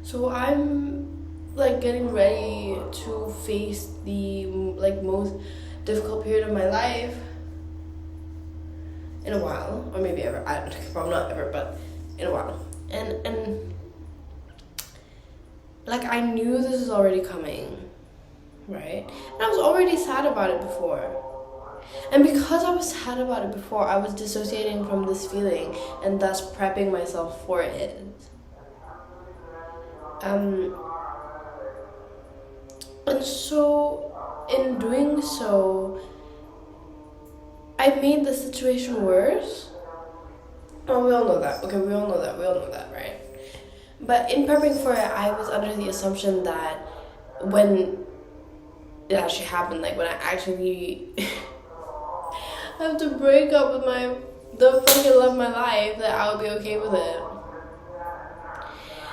So I'm like getting ready to face the like most difficult period of my life in a while, or maybe ever. I don't know, probably not ever, but in a while. And like I knew this was already coming, right? And I was already sad about it before. And because I was sad about it before, I was dissociating from this feeling and thus prepping myself for it. And so, in doing so, I made the situation worse. Oh, we all know that. Okay, we all know that, right? But in prepping for it, I was under the assumption that when it actually happened, like when I actually have to break up with the fucking love of my life, that I would be okay with it.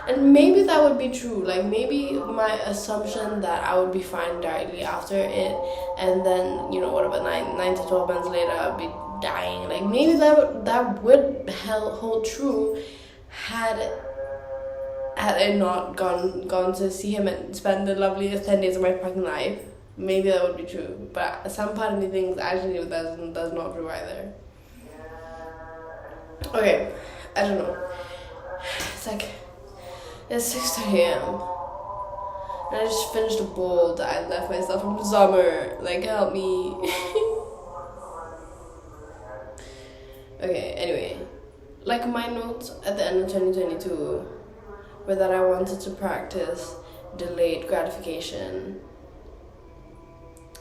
And maybe that would be true. Like maybe my assumption that I would be fine directly after it, and then what about 9 to 12 months later I'd be dying. Like maybe that would hold true had I not gone to see him and spend the loveliest 10 days of my fucking life. Maybe that would be true, but some part of me thinks actually that's not true either. Okay, I don't know. It's 6:30 a.m. and I just finished a bowl that I left myself from summer. Like, help me. Okay, anyway. Like, my notes at the end of 2022 were that I wanted to practice delayed gratification.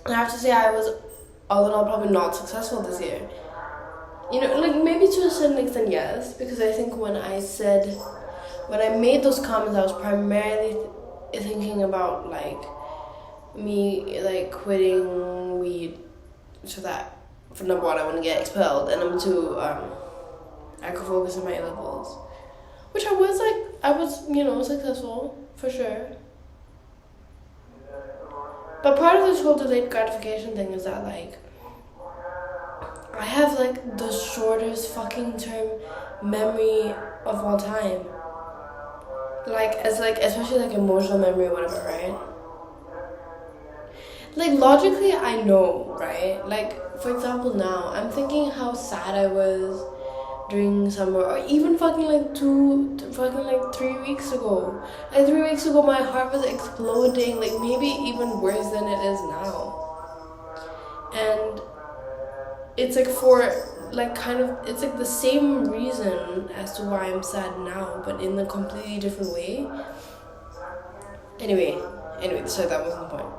And I have to say I was, all in all, probably not successful this year. Like, maybe to a certain extent, yes. Because I think when I made those comments, I was primarily thinking about like me like quitting weed, so that for number one I want to get expelled, and number two I could focus on my A-levels, which I was successful for sure. But part of this whole delayed gratification thing is that like I have like the shortest fucking term memory of all time. Especially like emotional memory or whatever, right? Like logically I know, right? Like for example now, I'm thinking how sad I was during summer, or even fucking 3 weeks ago. Like 3 weeks ago my heart was exploding, like maybe even worse than it is now. And it's like it's like the same reason as to why I'm sad now, but in a completely different way. Anyway, so that wasn't the point.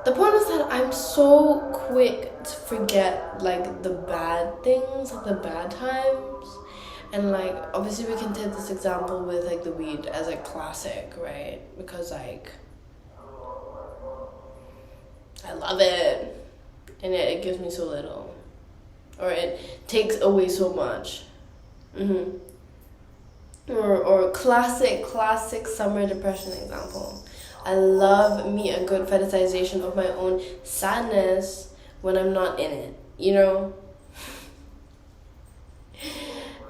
The point is that I'm so quick to forget like the bad things, like the bad times. And like obviously we can take this example with like the weed as a classic, right? Because like I love it, and it gives me so little, or it takes away so much. Or classic summer depression example. I love me a good fetishization of my own sadness when I'm not in it,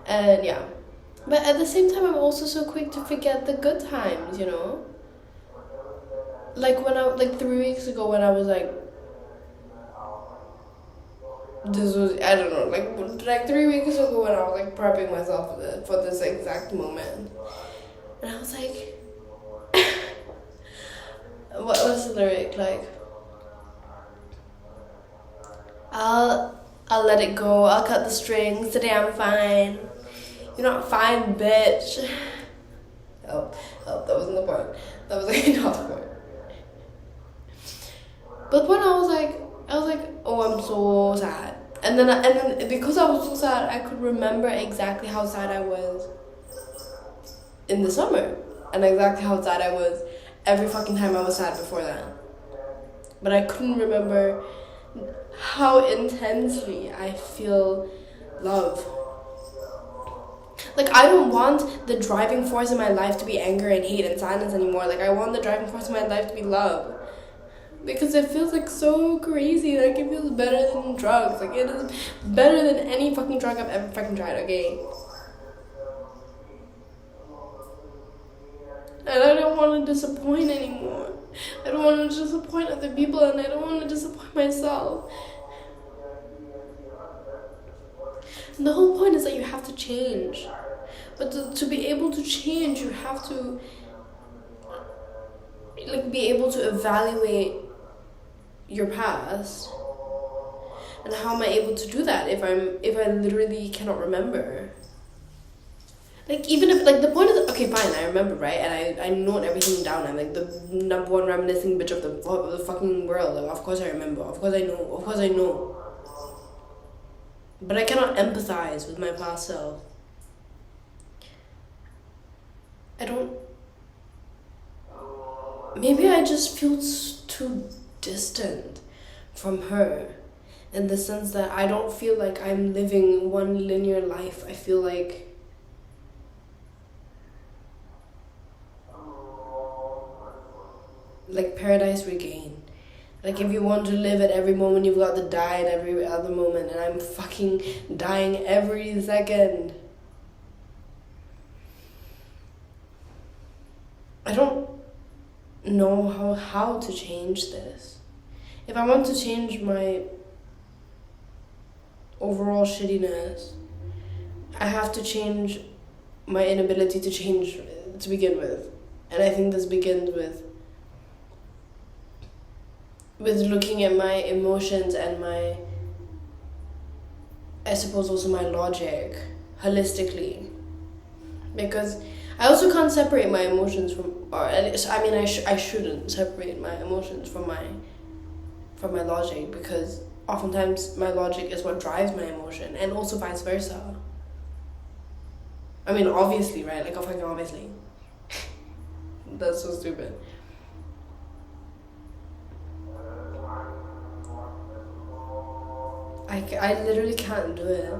And yeah, but at the same time I'm also so quick to forget the good times, Like when 3 weeks ago when I was like, this was, I don't know, like 3 weeks ago when I was like prepping myself for this exact moment, and I was like, what was the lyric, like, I'll let it go, I'll cut the strings, today I'm fine. You're not fine, bitch. Oh, that wasn't the point. That was like not the point. But when I was like, oh, I'm so sad. And then because I was so sad, I could remember exactly how sad I was in the summer, and exactly how sad I was every fucking time I was sad before that. But I couldn't remember how intensely I feel love. Like, I don't want the driving force in my life to be anger and hate and sadness anymore. Like, I want the driving force in my life to be love. Because it feels like so crazy. Like, it feels better than drugs. Like, it is better than any fucking drug I've ever fucking tried, okay? And I don't want to disappoint anymore. I don't want to disappoint other people, and I don't want to disappoint myself. And the whole point is that you have to change. But to be able to change, you have to be able to evaluate your past. And how am I able to do that if I literally cannot remember? Even if the point is, okay, fine, I remember, right? And I note everything down. I'm the number one reminiscing bitch of the fucking world. Of course I remember. Of course I know. But I cannot empathize with my past self. I don't. Maybe I just feel too distant from her, in the sense that I don't feel like I'm living one linear life. I feel like Paradise Regained. If you want to live at every moment, you've got to die at every other moment, and I'm fucking dying every second. I don't know how to change this. If I want to change my overall shittiness, I have to change my inability to change to begin with. And I think this begins with looking at my emotions and I suppose also my logic holistically. Because I also can't separate my emotions I shouldn't separate my emotions from my logic, because oftentimes my logic is what drives my emotion, and also vice versa. Obviously, right? Fucking obviously. That's so stupid. I literally can't do it.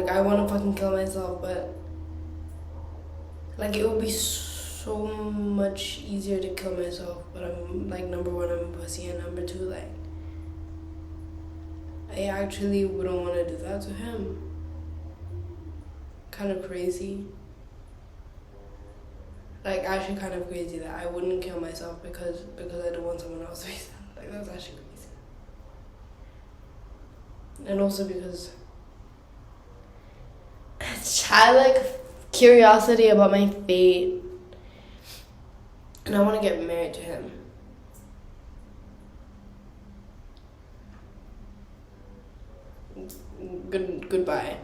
I want to fucking kill myself, but it would be so much easier to kill myself. But I'm number one, I'm a pussy, and number two, I actually wouldn't want to do that to him. Kind of crazy. Actually kind of crazy that I wouldn't kill myself because I don't want someone else to be sad. That's actually crazy. And also because curiosity about my fate, and I want to get married to him. Goodbye.